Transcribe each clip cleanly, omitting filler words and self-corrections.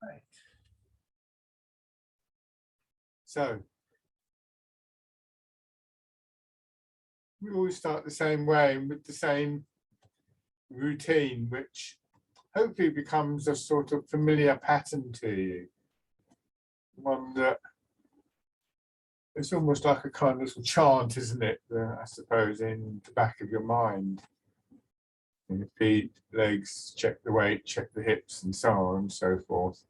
Right. So we always start the same way and with the same routine, which hopefully becomes a sort of familiar pattern to you. One that it's almost like a kind of chant, isn't it? I suppose in the back of your mind. Your feet, legs, check the weight, check the hips, and so on and so forth.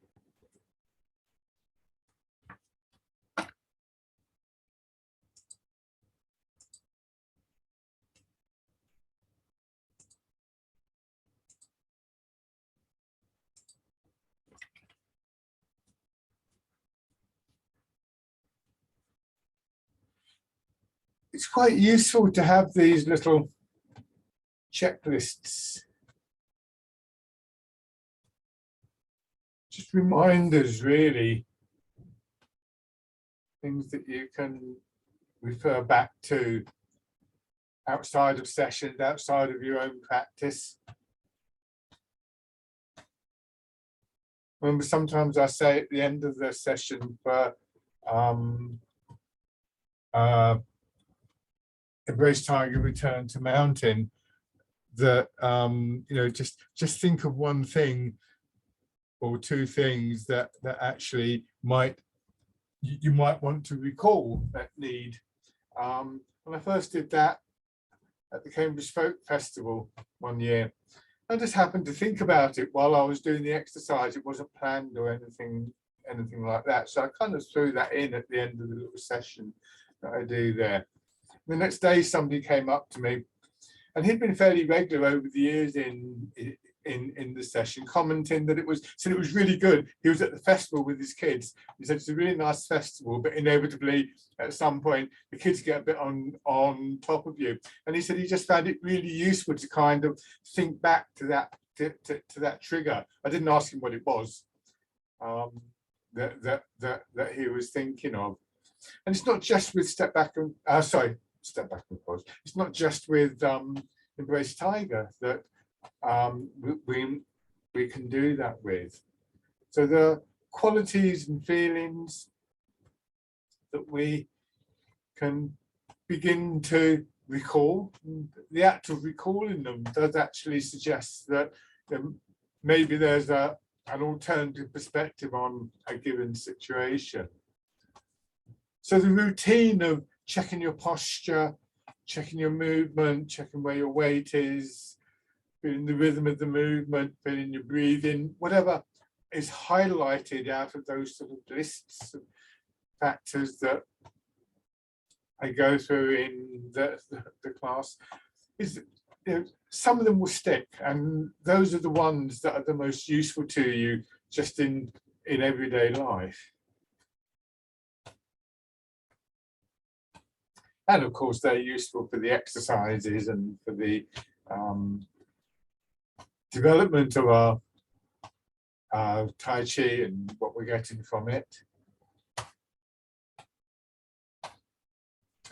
It's quite useful to have these little checklists. Just reminders, really. Things that you can refer back to outside of sessions, outside of your own practice. Remember, sometimes I say at the end of the session for Embrace Tiger, Return to Mountain, that you know, just think of one thing or two things that actually you might want to recall that need. When I first did that at the Cambridge Folk Festival one year, I just happened to think about it while I was doing the exercise. It wasn't planned or anything like that. So I kind of threw that in at the end of the little session that I do there. The next day, somebody came up to me, and he'd been fairly regular over the years in the session, commenting that it was really good. He was at the festival with his kids. He said it's a really nice festival, but inevitably at some point the kids get a bit on top of you. And he said he just found it really useful to kind of think back to that to that trigger. I didn't ask him what it was that he was thinking of. And it's not just with step back and pause. It's not just with Embrace Tiger that we can do that with. So the qualities and feelings that we can begin to recall, the act of recalling them does actually suggest that maybe there's an alternative perspective on a given situation. So the routine of checking your posture, checking your movement, checking where your weight is, feeling the rhythm of the movement, feeling your breathing, whatever is highlighted out of those sort of lists of factors that I go through in the class, is, you know, some of them will stick, and those are the ones that are the most useful to you just in everyday life. And of course, they're useful for the exercises and for the development of our Tai Chi and what we're getting from it.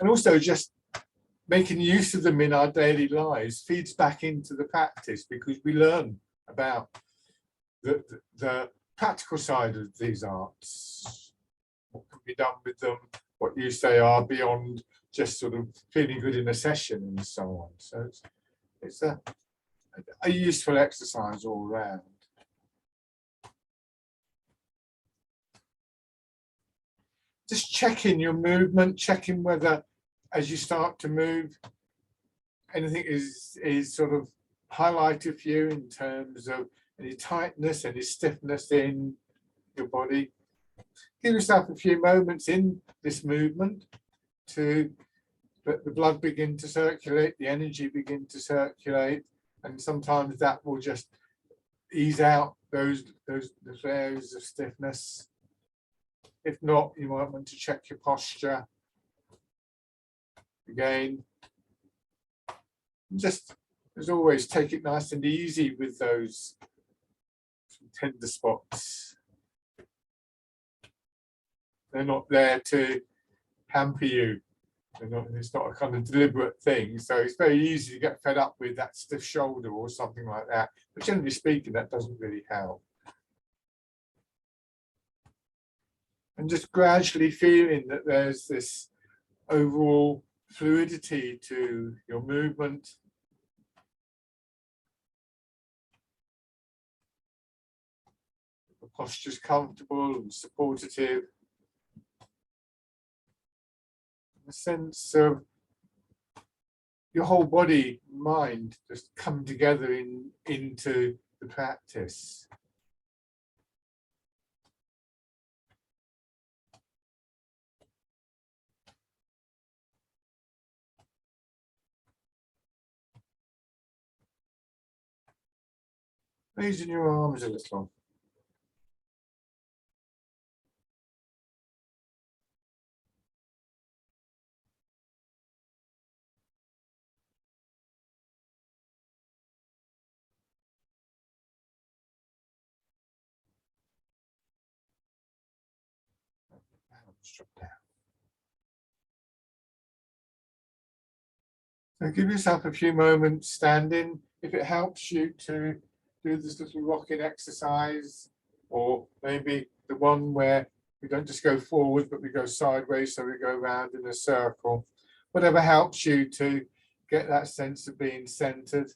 And also just making use of them in our daily lives feeds back into the practice, because we learn about the practical side of these arts, what can be done with them, what use they are beyond just sort of feeling good in a session and so on. So it's a useful exercise all around. Just checking your movement, checking whether as you start to move, anything is sort of highlighted for you in terms of any tightness, any stiffness in your body. Give yourself a few moments in this movement to let the blood begin to circulate, the energy begin to circulate, and sometimes that will just ease out those areas of stiffness. If not, you might want to check your posture again. Just, as always, take it nice and easy with those tender spots. They're not there to hamper you. It's not a kind of deliberate thing. So it's very easy to get fed up with that stiff shoulder or something like that. But generally speaking, that doesn't really help. And just gradually feeling that there's this overall fluidity to your movement. The posture's comfortable and supportive. A sense of your whole body, mind just come together into the practice. Raising your arms a little. Drop down. So give yourself a few moments standing. If it helps you to do this little rocking exercise, or maybe the one where we don't just go forward, but we go sideways, so we go around in a circle. Whatever helps you to get that sense of being centered,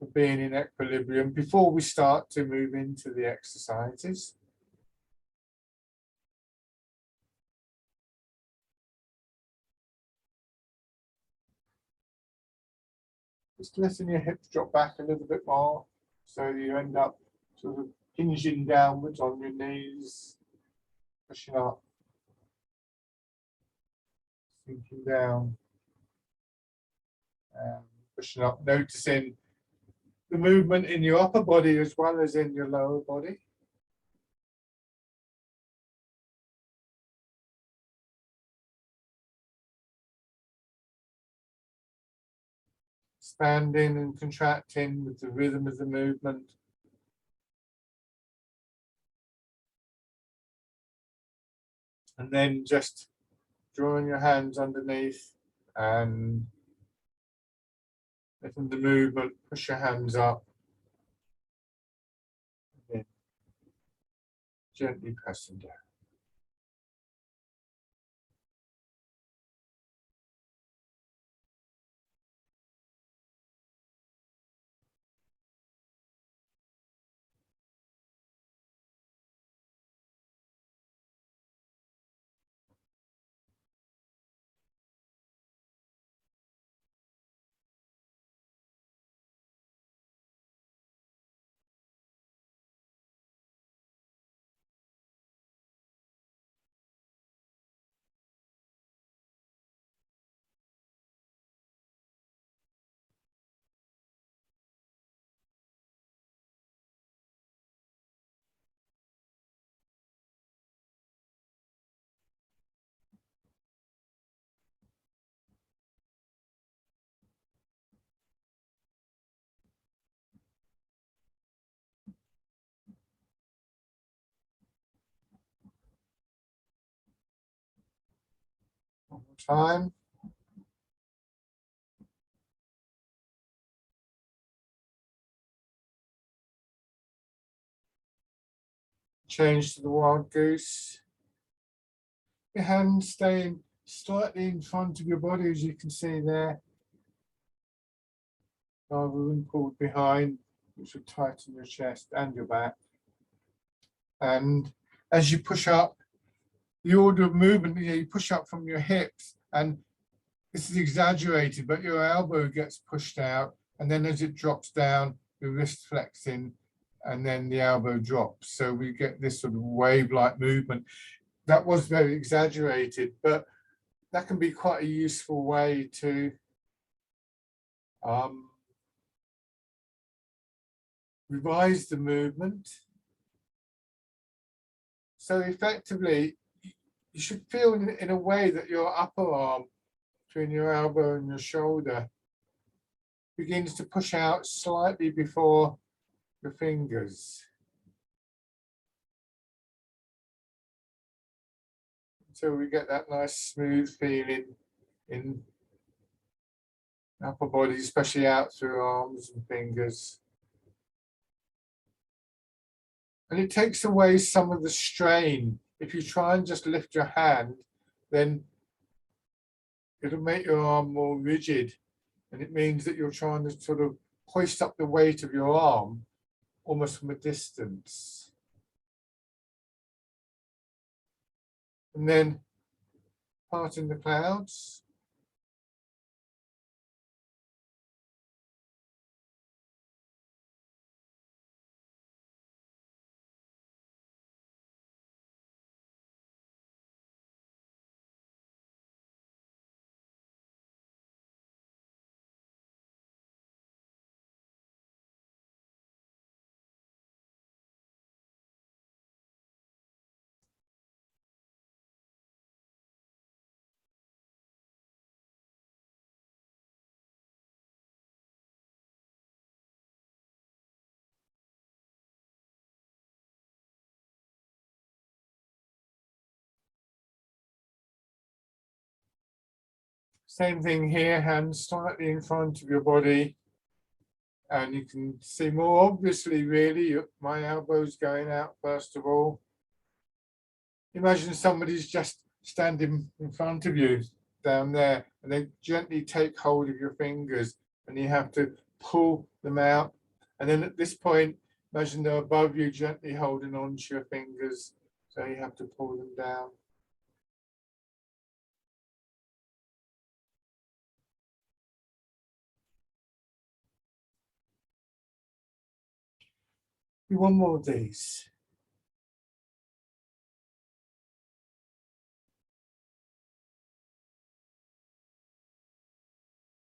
of being in equilibrium before we start to move into the exercises. Just letting your hips drop back a little bit more, so you end up sort of hinging downwards on your knees, pushing up, sinking down, and pushing up, noticing the movement in your upper body as well as in your lower body. Expanding and contracting with the rhythm of the movement. And then just drawing your hands underneath and letting the movement push your hands up. And then gently pressing down. One more time. Change to the wild goose. Your hands staying slightly in front of your body, as you can see there, rather than pulled behind, which will tighten your chest and your back. And as you push up, the order of movement, you push up from your hips, and this is exaggerated, but your elbow gets pushed out, and then as it drops down, your wrist flexing, and then the elbow drops. So we get this sort of wave-like movement. That was very exaggerated, but that can be quite a useful way to revise the movement. So effectively, you should feel in a way that your upper arm between your elbow and your shoulder begins to push out slightly before your fingers. So we get that nice smooth feeling in upper body, especially out through arms and fingers. And it takes away some of the strain If you try and just lift your hand, then it'll make your arm more rigid. And it means that you're trying to sort of hoist up the weight of your arm almost from a distance. And then parting the clouds. Same thing here, hands slightly in front of your body. And you can see more obviously, really, my elbows going out first of all. Imagine somebody's just standing in front of you down there, and they gently take hold of your fingers, and you have to pull them out. And then at this point, imagine they're above you, gently holding on to your fingers. So you have to pull them down. Do one more of these.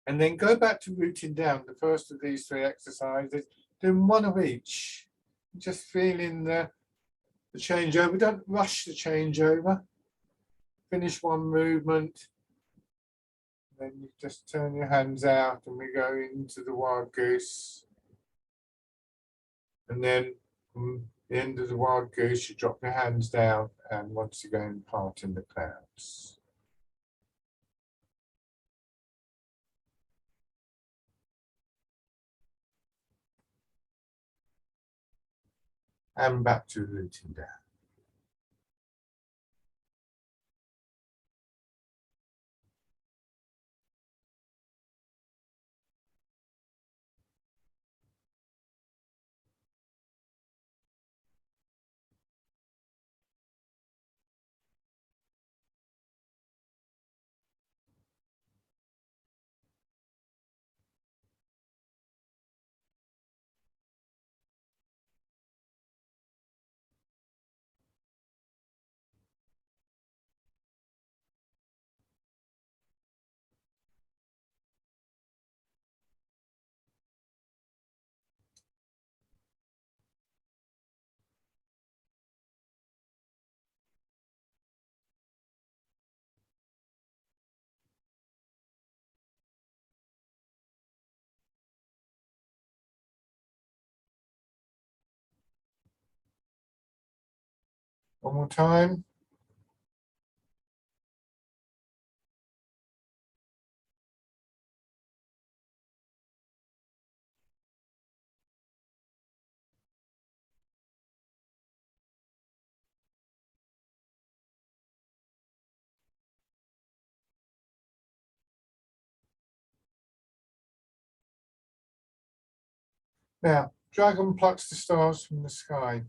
And then go back to rooting down, the first of these 3 exercises, doing one of each. Just feeling the changeover. Don't rush the changeover. Finish one movement. Then you just turn your hands out and we go into the wild goose. And then from the end of the wild goose, you drop your hands down and once again part in the clouds. And back to rooting down. One more time. Now, dragon plucks the stars from the sky.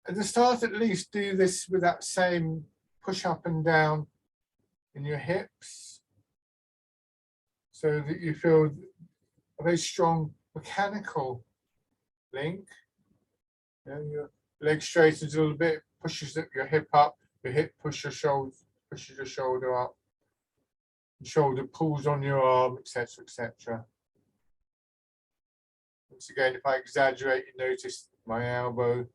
At the start, at least, do this with that same push up and down in your hips so that you feel a very strong mechanical link. You know, your leg straightens a little bit, pushes your hip up, your hip pushes your shoulder up, the shoulder pulls on your arm, etc., etc. Once again, if I exaggerate, you notice my elbow.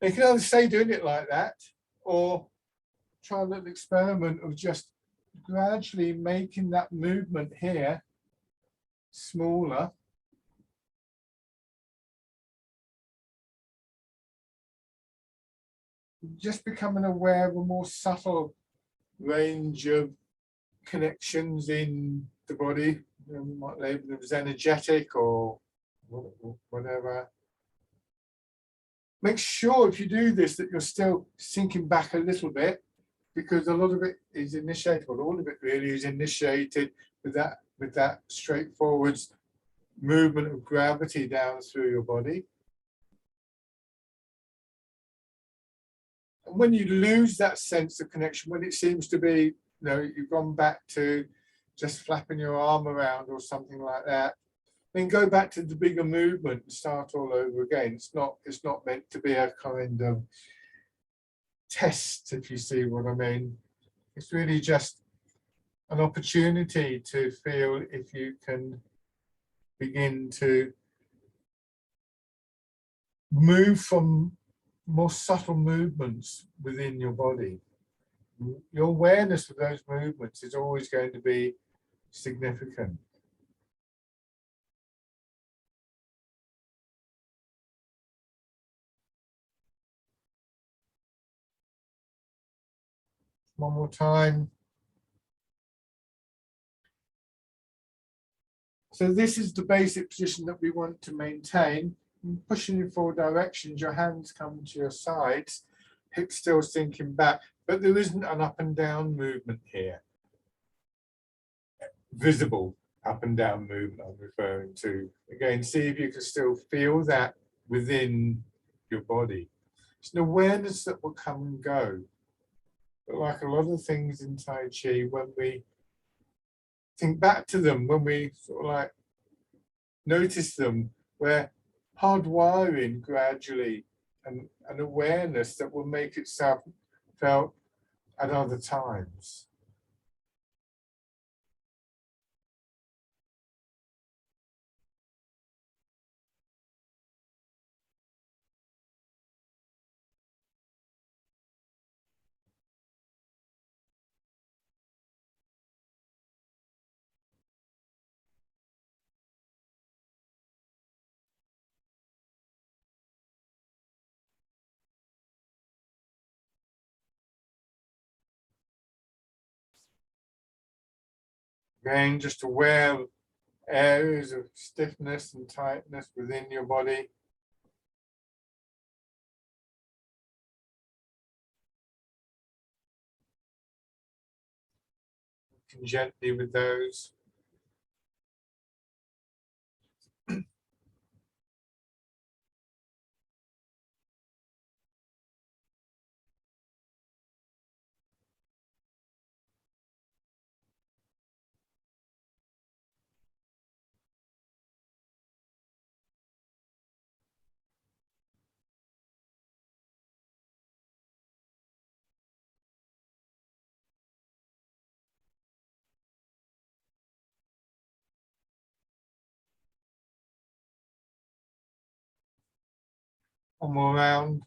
You can either stay doing it like that or try a little experiment of just gradually making that movement here smaller. Just becoming aware of a more subtle range of connections in the body. You might label them as energetic or whatever. Make sure if you do this that you're still sinking back a little bit, because a lot of it is initiated, well, all of it really is initiated with that straightforward movement of gravity down through your body. And when you lose that sense of connection, when it seems to be, you've gone back to just flapping your arm around or something like that, then go back to the bigger movement and start all over again. It's not meant to be a kind of test, if you see what I mean. It's really just an opportunity to feel if you can begin to move from more subtle movements within your body. Your awareness of those movements is always going to be significant. One more time. So this is the basic position that we want to maintain. Pushing in four directions, your hands come to your sides, hips still sinking back, but there isn't an up and down movement here. Visible up and down movement I'm referring to. Again, see if you can still feel that within your body. It's an awareness that will come and go. But like a lot of things in Tai Chi, when we think back to them, when we sort of like notice them, we're hardwiring gradually an awareness that will make itself felt at other times. Again, just aware of areas of stiffness and tightness within your body. Working gently with those. One more round.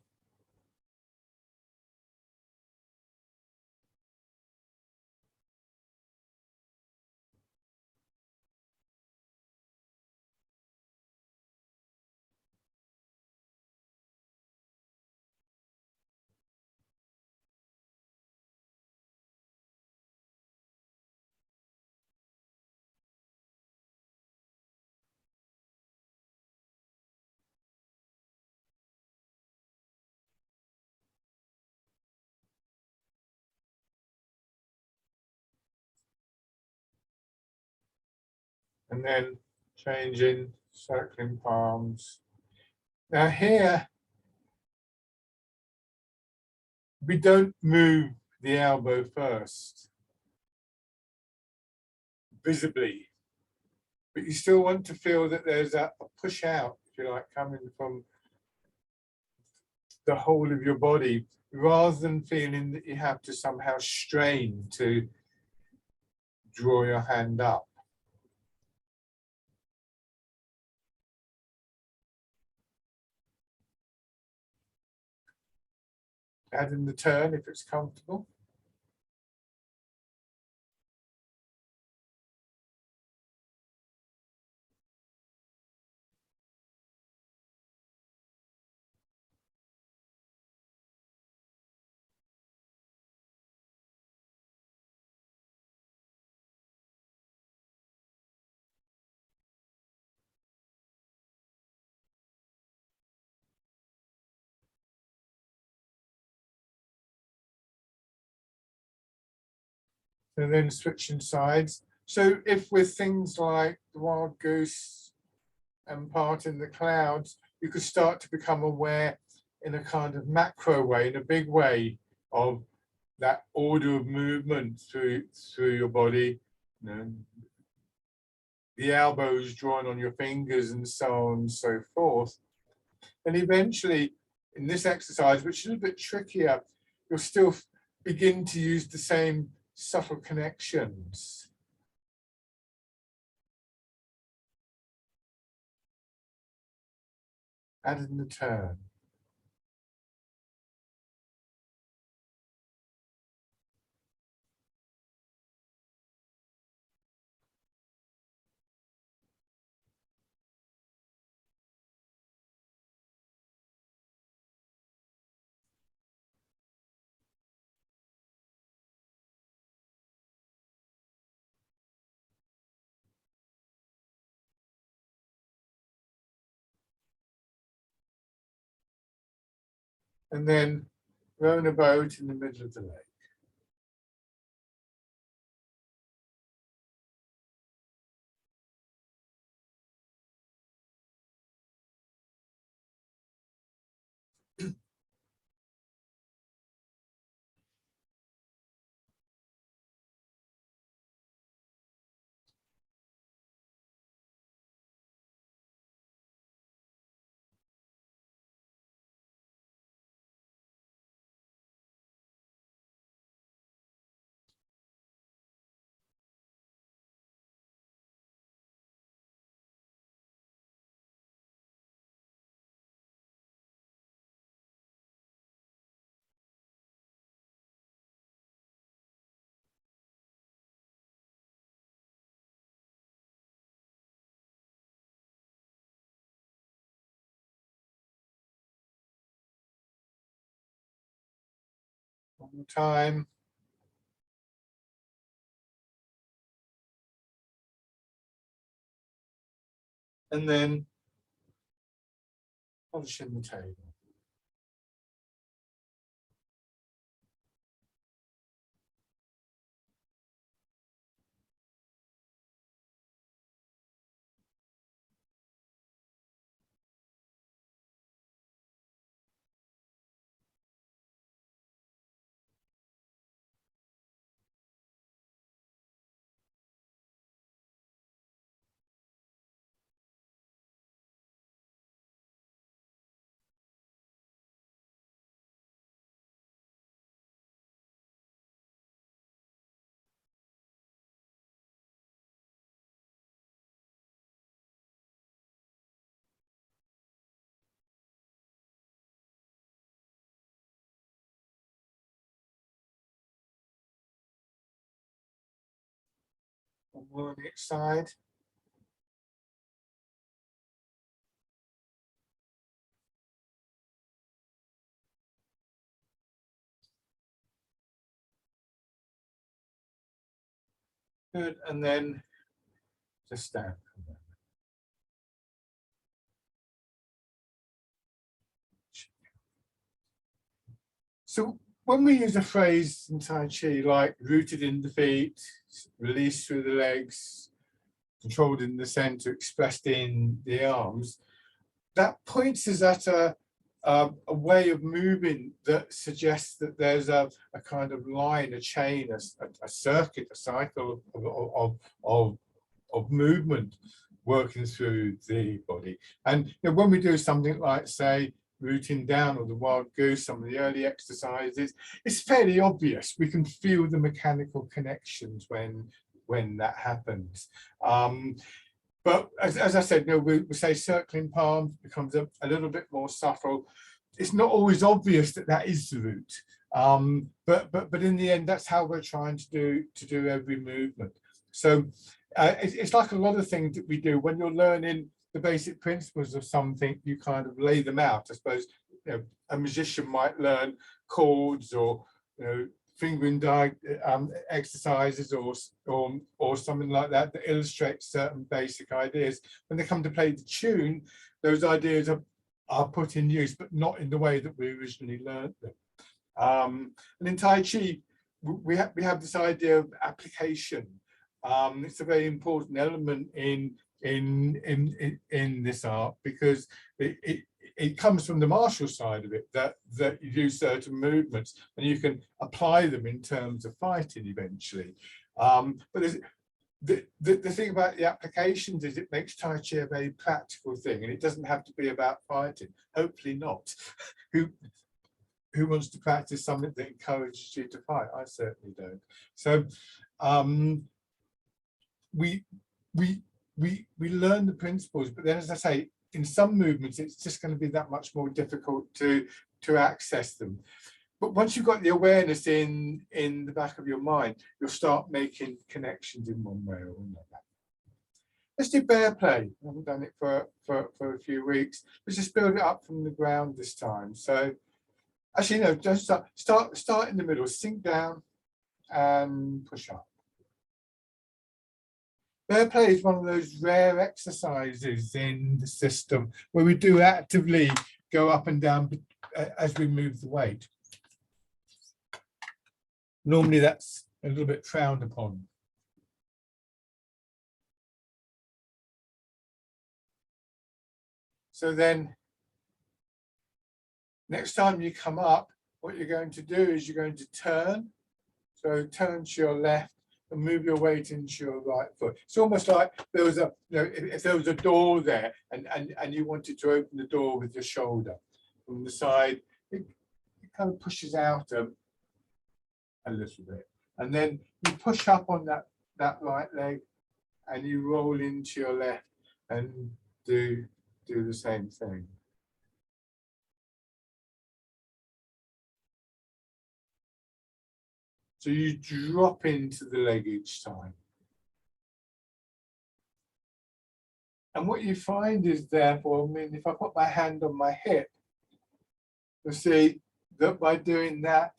And then changing, circling palms. Now here, we don't move the elbow first, visibly, but you still want to feel that there's a push out, if you like, coming from the whole of your body, rather than feeling that you have to somehow strain to draw your hand up. Add in the turn if it's comfortable. and then switching sides. So if with things like the wild goose and part in the clouds, you could start to become aware in a kind of macro way, in a big way, of that order of movement through your body, you know, the elbows drawn on your fingers and so on and so forth. And eventually, in this exercise, which is a bit trickier, you'll still begin to use the same subtle connections. Add in the turn. And then rowing a boat in the middle of the lake. One more time. And then polishing the table. One more on each side. Good, and then just stand. So when we use a phrase in Tai Chi like rooted in the feet, released through the legs, controlled in the center, expressed in the arms, that points us at a way of moving that suggests that there's a kind of line, a chain, a circuit, a cycle of movement working through the body. And you know, when we do something like, say, rooting down or the wild goose, some of the early exercises, it's fairly obvious. We can feel the mechanical connections when that happens. But as I said, you know, we say circling palms becomes a little bit more subtle. It's not always obvious that that is the root. But in the end, that's how we're trying to do every movement. So it's like a lot of things that we do when you're learning the basic principles of something, you kind of lay them out. I suppose, you know, a musician might learn chords or, you know, fingering exercises or something like that that illustrates certain basic ideas. When they come to play the tune, those ideas are put in use, but not in the way that we originally learned them. And in Tai Chi, we have this idea of application. It's a very important element in this art, because it comes from the martial side of it, that you do certain movements and you can apply them in terms of fighting eventually. But the thing about the applications is it makes Tai Chi a very practical thing, and it doesn't have to be about fighting. Hopefully not. Who wants to practice something that encourages you to fight? I certainly don't. So we learn the principles, but then, as I say, in some movements it's just going to be that much more difficult to access them. But once you've got the awareness in the back of your mind, you'll start making connections in one way or another. Let's do bear play. I haven't done it for a few weeks. Let's just build it up from the ground this time. So actually, no, just start in the middle, sink down and push up. Bear play is one of those rare exercises in the system where we do actively go up and down as we move the weight. Normally that's a little bit frowned upon. So then next time you come up, what you're going to do is you're going to turn. So turn to your left and move your weight into your right foot. It's almost like there was if there was a door there and you wanted to open the door with your shoulder from the side, it kind of pushes out a little bit. And then you push up on that right leg and you roll into your left and do the same thing. So you drop into the leg each time. And what you find is, therefore, I mean, if I put my hand on my hip, you'll see that by doing that,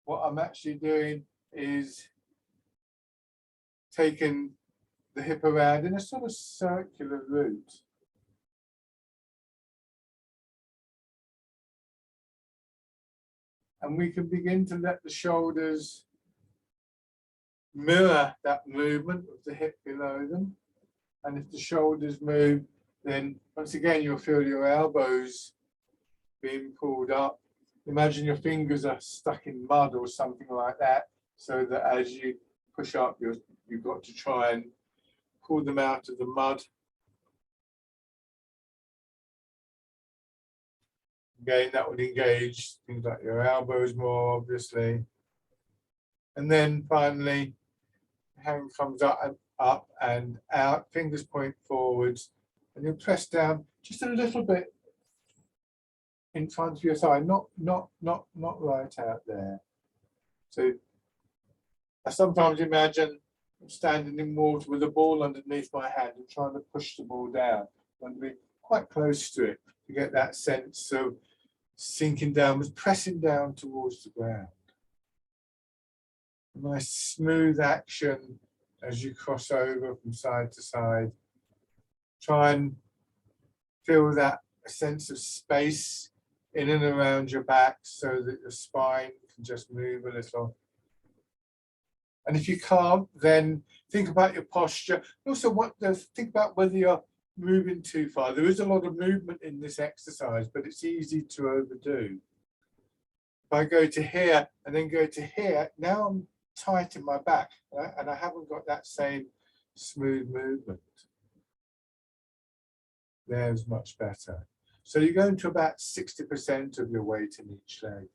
what I'm actually doing is taking the hip around in a sort of circular route. And we can begin to let the shoulders mirror that movement of the hip below them. And if the shoulders move, then once again, you'll feel your elbows being pulled up. Imagine your fingers are stuck in mud or something like that, so that as you push up, you've got to try and pull them out of the mud. Again, that would engage things like your elbows more, obviously. And then finally, hand comes up and out, fingers point forwards, and you'll press down just a little bit in front of your thigh, not right out there. So I sometimes imagine I'm standing in water with a ball underneath my hand and trying to push the ball down. I'm going to be quite close to it to get that sense of sinking down, pressing down towards the ground. A nice smooth action as you cross over from side to side. Try and feel that sense of space in and around your back so that your spine can just move a little. And if you can't, then think about your posture. Also, think about whether you're moving too far. There is a lot of movement in this exercise, but it's easy to overdo. If I go to here and then go to here, now I'm tight in my back, and I haven't got that same smooth movement. There's much better. So you're going to about 60% of your weight in each leg.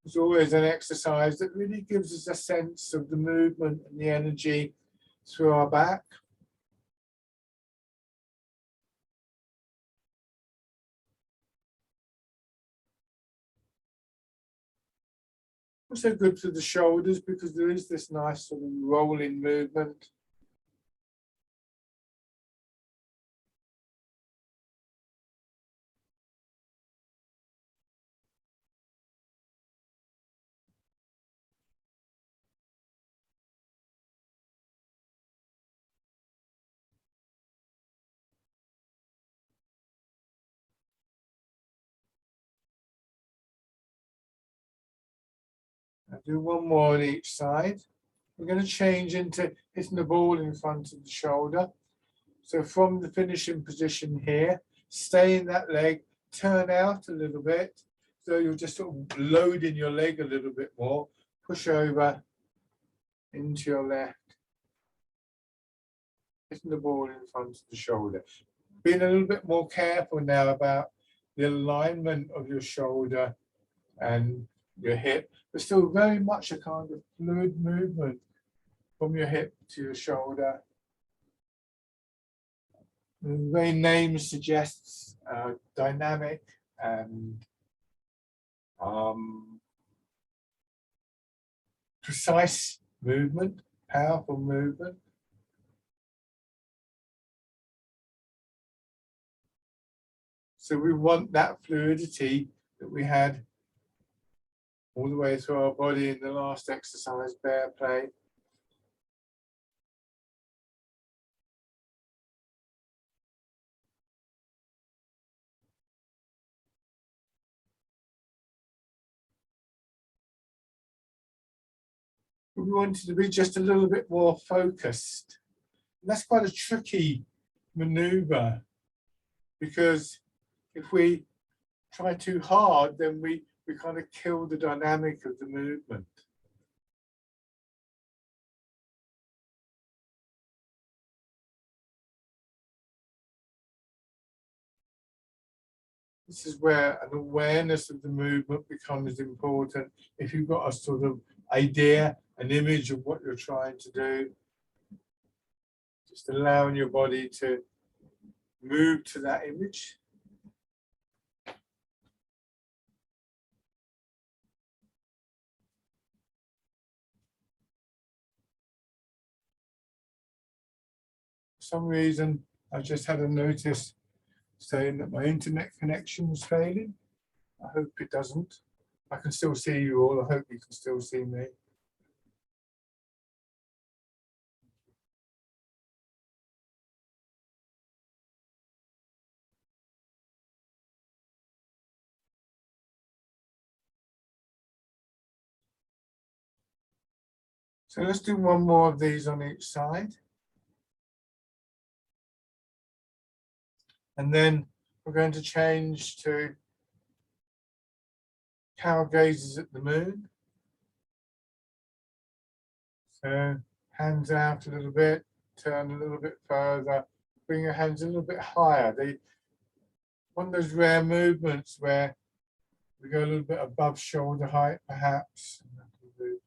It's always an exercise that really gives us a sense of the movement and the energy through our back. Also good for the shoulders because there is this nice sort of rolling movement. I'll do one more on each side. We're going to change into hitting the ball in front of the shoulder. So from the finishing position here, stay in that leg, turn out a little bit. So you're just sort of loading your leg a little bit more. Push over into your left. Hitting the ball in front of the shoulder. Being a little bit more careful now about the alignment of your shoulder and your hip, but still very much a kind of fluid movement from your hip to your shoulder. The very name suggests dynamic and precise movement, powerful movement. So we want that fluidity that we had all the way through our body in the last exercise, bear play. We wanted to be just a little bit more focused. And that's quite a tricky maneuver, because if we try too hard, then we kind of kill the dynamic of the movement. This is where an awareness of the movement becomes important. If you've got a sort of idea, an image of what you're trying to do, just allowing your body to move to that image. For some reason, I just had a notice saying that my internet connection was failing. I hope it doesn't. I can still see you all. I hope you can still see me. So let's do one more of these on each side. And then we're going to change to cow gazes at the moon. So hands out a little bit, turn a little bit further, bring your hands a little bit higher. One of those rare movements where we go a little bit above shoulder height, perhaps,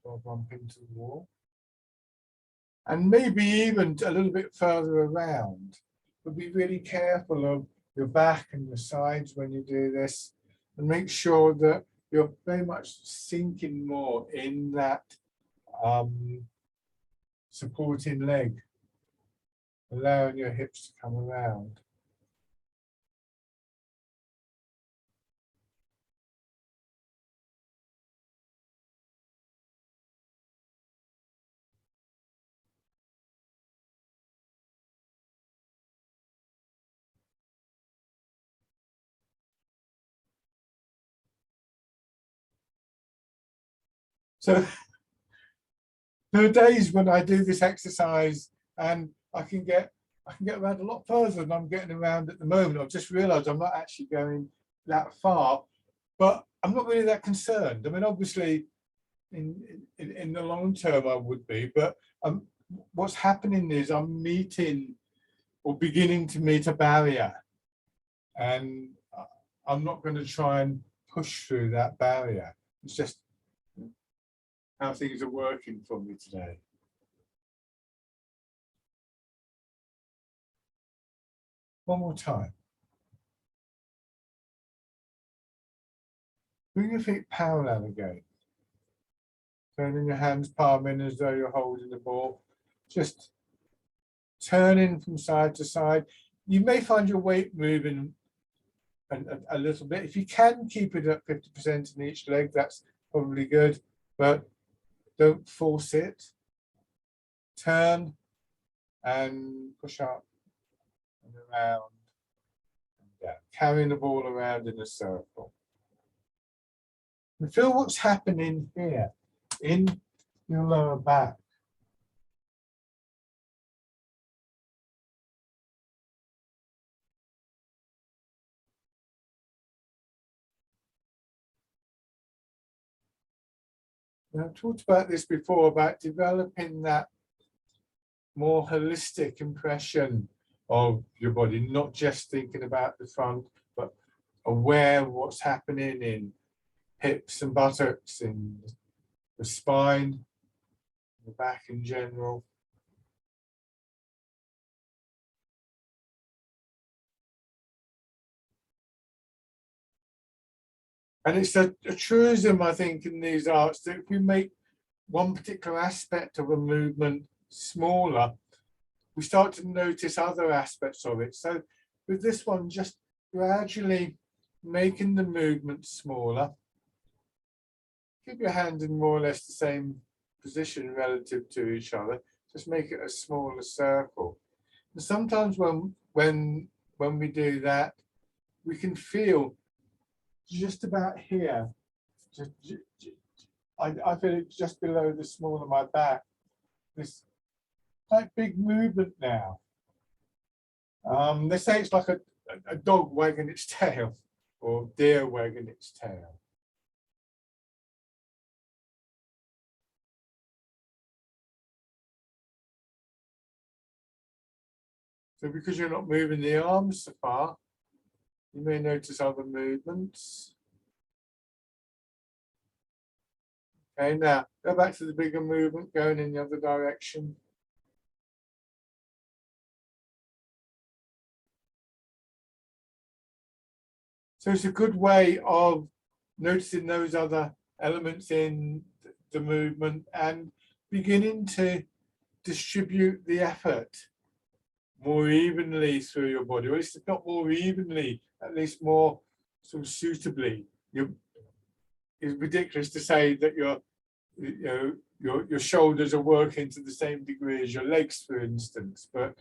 or bump into the wall. And maybe even a little bit further around. But be really careful of your back and your sides when you do this, and make sure that you're very much sinking more in that supporting leg, allowing your hips to come around. So there are days when I do this exercise and I can get around a lot further than I'm getting around at the moment. I've just realized I'm not actually going that far, but I'm not really that concerned. I mean, obviously in the long term I would be, but what's happening is I'm meeting or beginning to meet a barrier, and I'm not going to try and push through that barrier. It's just how things are working for me today. One more time. Bring your feet parallel again. Turning your hands palm in as though you're holding the ball. Just turning from side to side. You may find your weight moving a little bit. If you can keep it at 50% in each leg, that's probably good, but don't force it. Turn and push up and around and down, carrying the ball around in a circle. And feel what's happening here. in your lower back. Now, I've talked about this before, about developing that more holistic impression of your body, not just thinking about the front, but aware of what's happening in hips and buttocks, in the spine, the back in general. And it's a truism, I think, in these arts that if we make one particular aspect of a movement smaller, we start to notice other aspects of it. So with this one, just gradually making the movement smaller. Keep your hands in more or less the same position relative to each other. Just make it a smaller circle. And sometimes when we do that, we can feel just about here. I feel it just below the small of my back. This quite big movement now. They say it's like a dog wagging its tail, or deer wagging its tail. So because you're not moving the arms so far, you may notice other movements. Okay, now go back to the bigger movement, going in the other direction. So it's a good way of noticing those other elements in the movement and beginning to distribute the effort more evenly through your body, or at least not more evenly, at least more sort of suitably. It's ridiculous to say that your shoulders are working to the same degree as your legs, for instance, but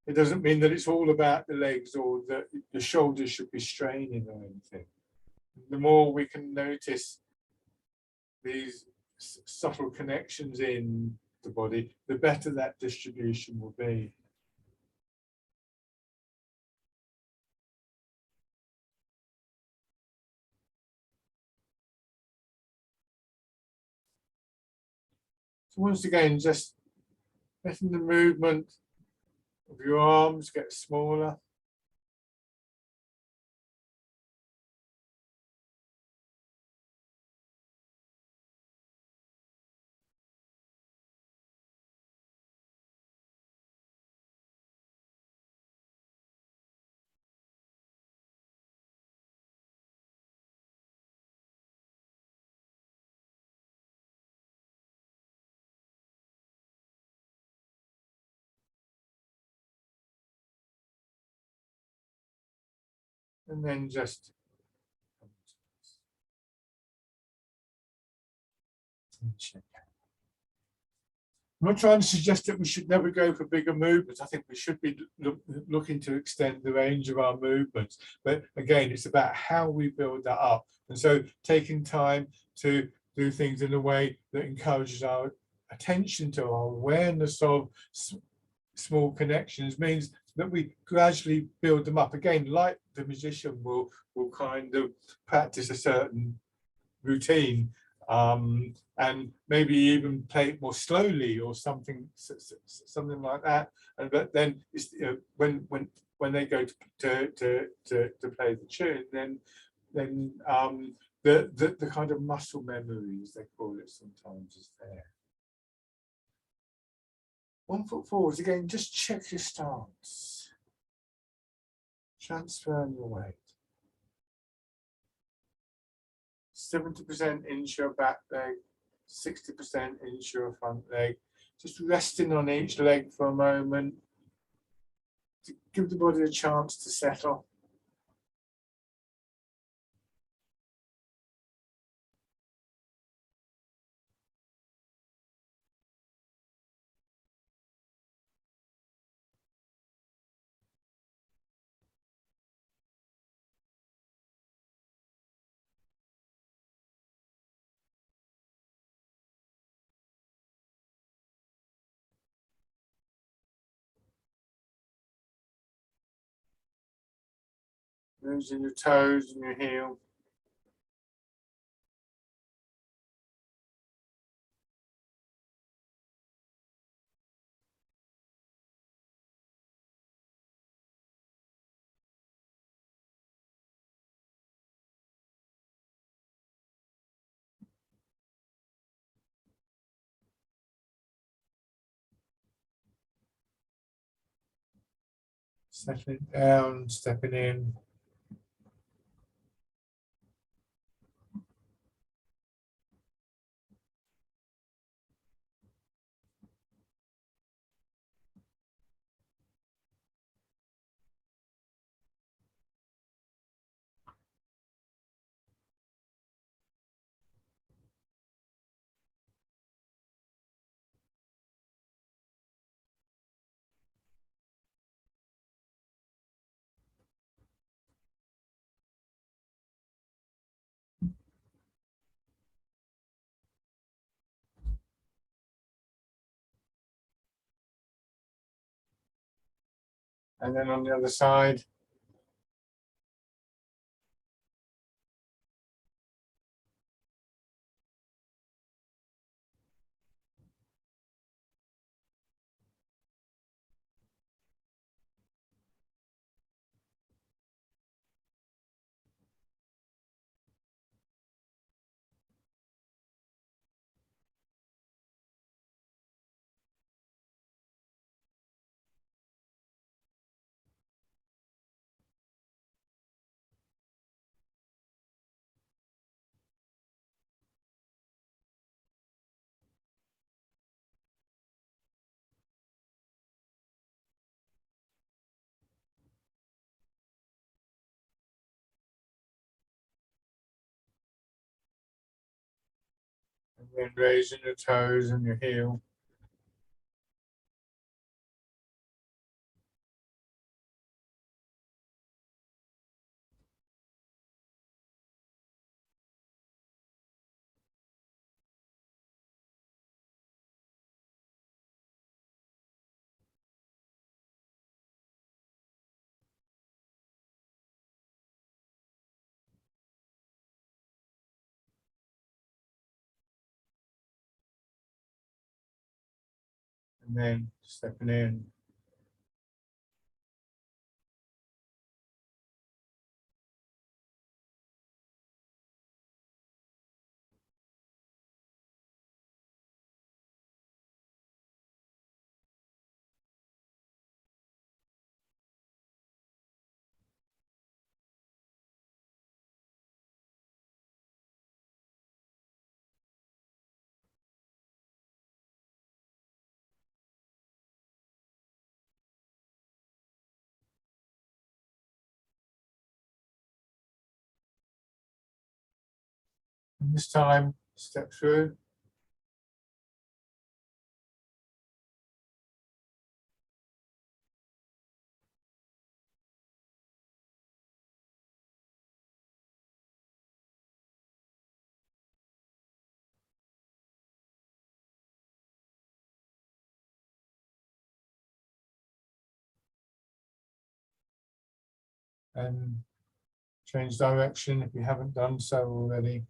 it doesn't mean that it's all about the legs or that the shoulders should be straining or anything. The more we can notice these subtle connections in the body, the better that distribution will be. So once again, just letting the movement of your arms get smaller. And then just I'm not trying to suggest that we should never go for bigger movements. I think we should be looking to extend the range of our movements. But again, it's about how we build that up. And so taking time to do things in a way that encourages our attention to our awareness of small connections means that we gradually build them up. Again, like the musician will kind of practice a certain routine, and maybe even play it more slowly or something like that. And but then it's, when they go to play the tune, then the kind of muscle memory, as they call it sometimes, is there. 1 foot forwards again. Just check your stance. Transferring your weight. 70% into your back leg, 60% into your front leg. Just resting on each leg for a moment to give the body a chance to settle. Using your toes and your heel. Settling down, stepping in. And then on the other side. And then raising your toes and your heel. And then stepping in. And this time, step through. And change direction if you haven't done so already.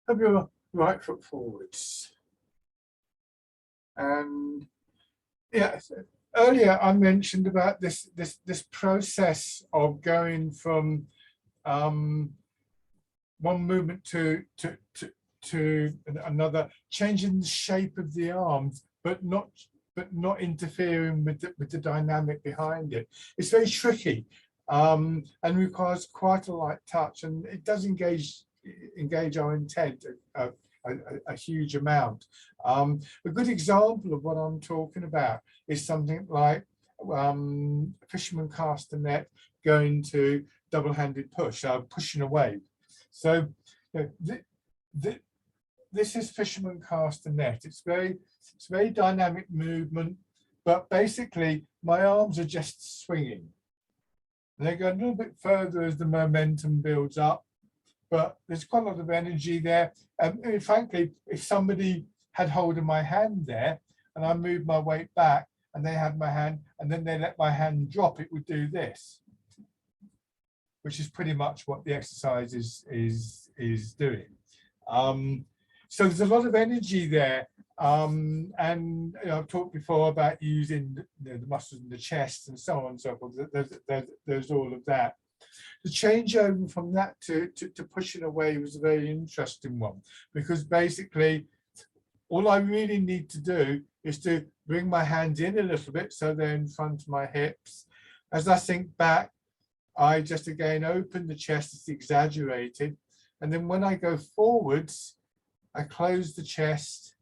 Have your right foot forwards. And yeah, earlier I mentioned about this process of going from one movement to another, changing the shape of the arms, but not interfering with the dynamic behind it. It's very tricky and requires quite a light touch, and it does engage our intent a huge amount. A good example of what I'm talking about is something like fisherman cast a net, going to double-handed push. I'm pushing a wave. So this is fisherman cast a net. It's very dynamic movement, but basically my arms are just swinging. And they go a little bit further as the momentum builds up, but there's quite a lot of energy there. And frankly, if somebody had hold of my hand there and I moved my weight back and they had my hand and then they let my hand drop, it would do this, which is pretty much what the exercise is doing. So there's a lot of energy there. And I've talked before about using the muscles in the chest and so on and so forth. There's all of that. The changeover from that to pushing away was a very interesting one, because basically all I really need to do is to bring my hands in a little bit so they're in front of my hips. As I sink back, I just again open the chest, it's exaggerated. And then when I go forwards, I close the chest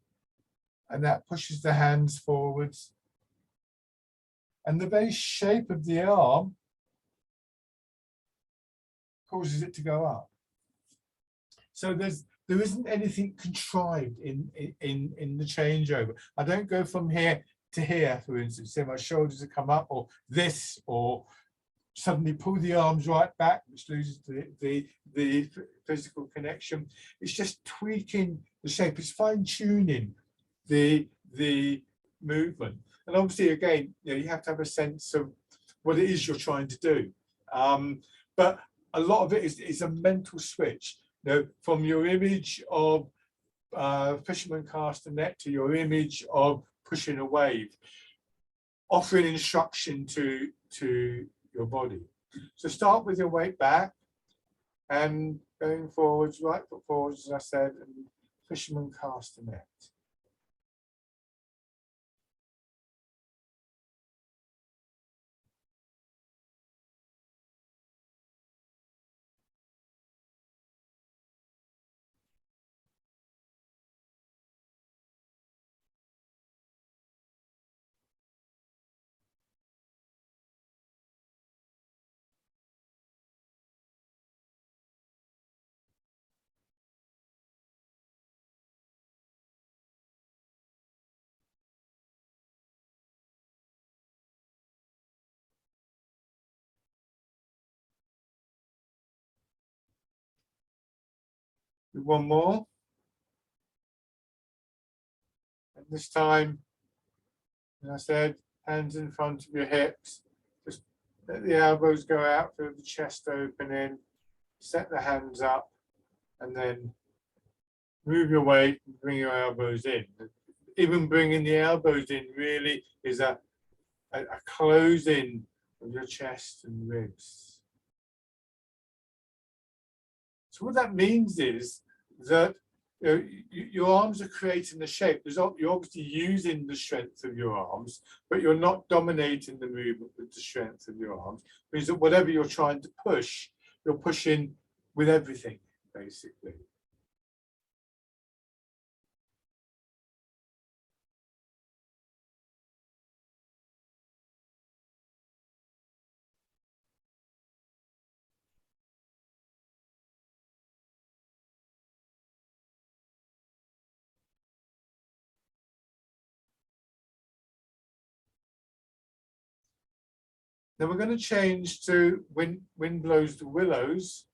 and that pushes the hands forwards. And the very shape of the arm causes it to go up. So there isn't anything contrived in the changeover. I don't go from here to here, for instance, say my shoulders have come up, or this, or suddenly pull the arms right back, which loses the physical connection. It's just tweaking the shape. It's fine-tuning the movement. And obviously, again, you have to have a sense of what it is you're trying to do. But a lot of it is a mental switch. From your image of fisherman cast a net to your image of pushing a wave, offering instruction to your body. So start with your weight back and going forwards, right foot forwards, as I said, and fisherman cast a net. One more. And this time, as I said, hands in front of your hips. Just let the elbows go out, feel the chest opening, set the hands up, and then move your weight and bring your elbows in. Even bringing the elbows in really is a closing of your chest and ribs. So what that means is that your arms are creating the shape. You're obviously using the strength of your arms, but you're not dominating the movement with the strength of your arms. It means that whatever you're trying to push, you're pushing with everything, basically. Then we're going to change to Wind Blows the Willows.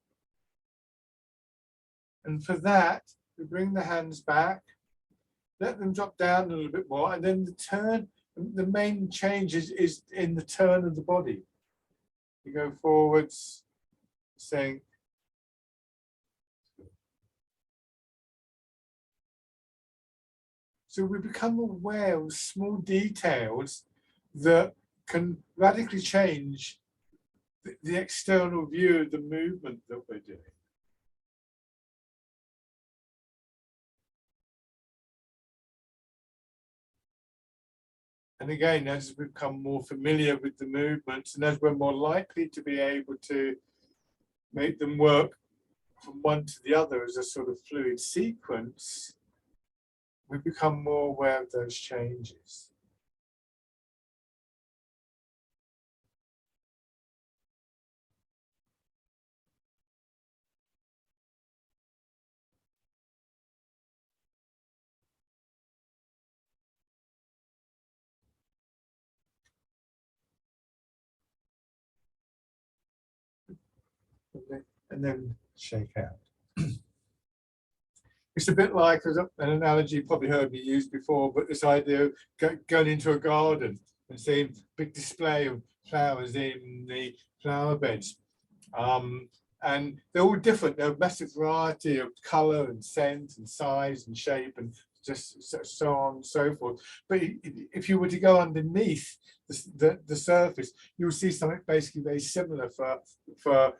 And for that, we bring the hands back, let them drop down a little bit more, and then the main change is in the turn of the body. You go forwards, saying, so we become aware of small details that can radically change the external view of the movement that we're doing. And again, as we become more familiar with the movements and as we're more likely to be able to make them work from one to the other as a sort of fluid sequence, we become more aware of those changes. and then shake out. It's a bit like an analogy you probably heard me use before, but this idea of going into a garden and seeing a big display of flowers in the flower beds. And they're all different. They're a massive variety of color and scent and size and shape and just so on and so forth. But if you were to go underneath the surface, you'll see something basically very similar for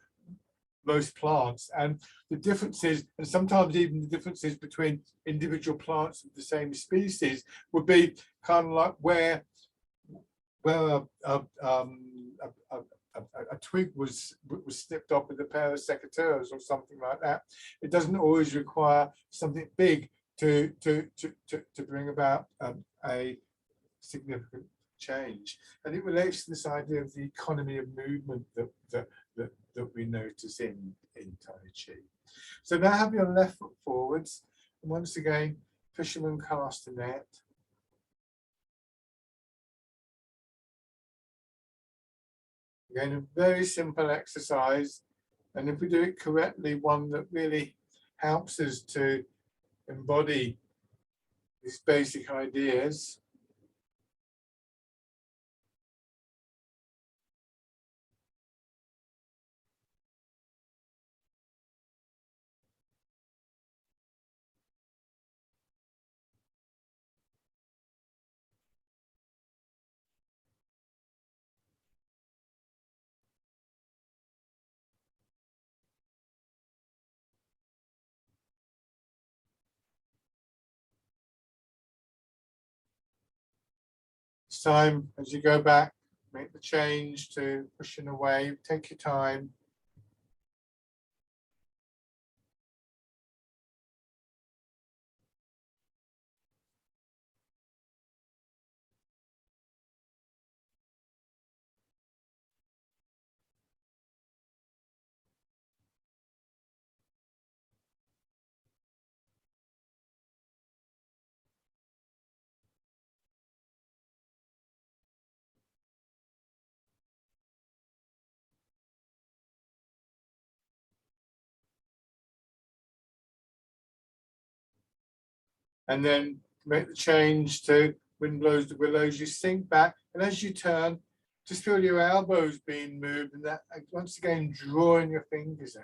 most plants. And the differences, and sometimes even the differences between individual plants of the same species, would be kind of like where a twig was snipped off with a pair of secateurs or something like that. It doesn't always require something big to bring about a significant change. And it relates to this idea of the economy of movement that we notice in Tai Chi. So now have your left foot forwards, and once again, fisherman cast a net. Again, a very simple exercise, and if we do it correctly, one that really helps us to embody these basic ideas. This time, as you go back, make the change to pushing away. Take your time. And then make the change to wind blows the willows. You sink back, and as you turn, just feel your elbows being moved, and that once again drawing your fingers out.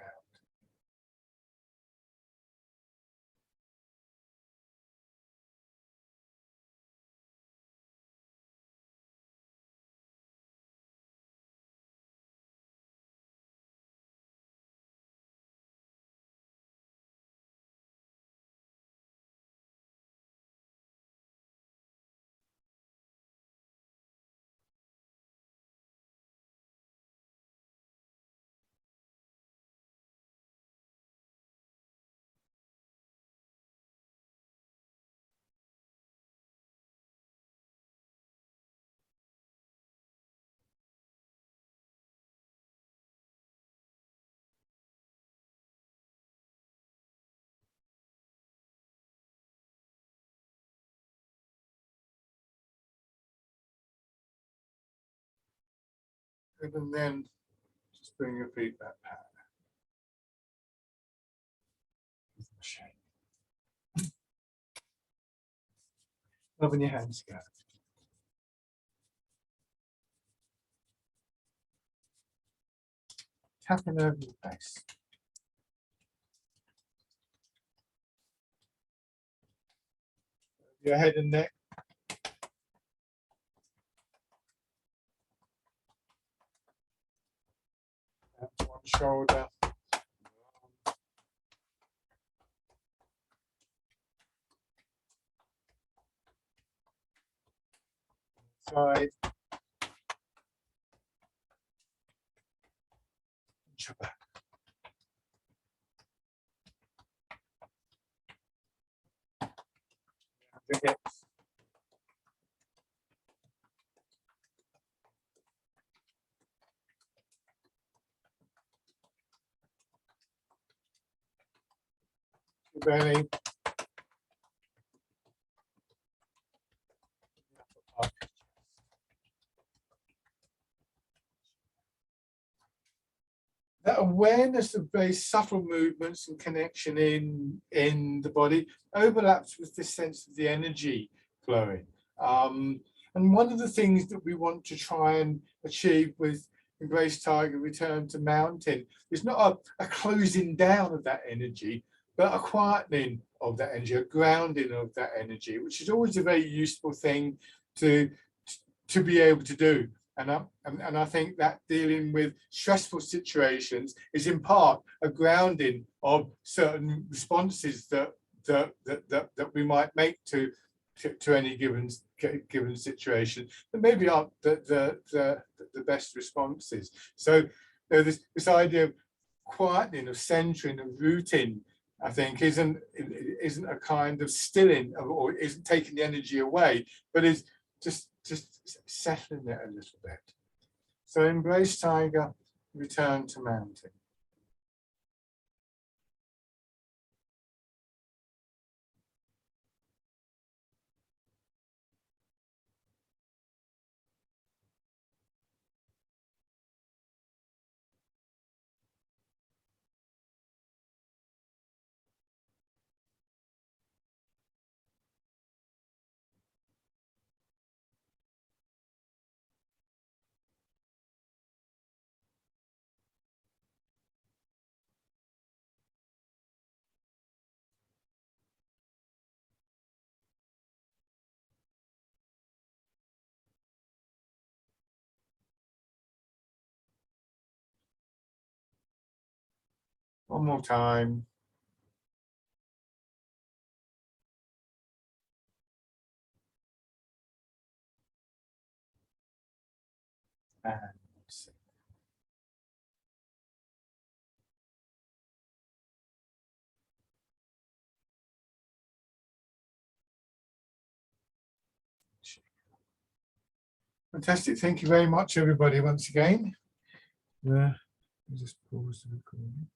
And then just bring your feet back. Open your hands together. Tapping over your face. Your head and neck. Down to one shoulder. Side. Your back. Your hips. Your belly. that awareness of very subtle movements and connection in the body overlaps with this sense of the energy flowing. And one of the things that we want to try and achieve with Embrace Tiger, Return to Mountain is not a closing down of that energy, but a quietening of that energy, a grounding of that energy, which is always a very useful thing to be able to do. And I think that dealing with stressful situations is in part a grounding of certain responses that we might make to any given situation that maybe aren't the best responses. So you know, this idea of quietening, of centering, of rooting, I think isn't a kind of stilling or isn't taking the energy away, but is just settling it a little bit. So Embrace Tiger, Return to Mountain. One more time. And fantastic. Thank you very much, everybody, once again. Just pause the recording.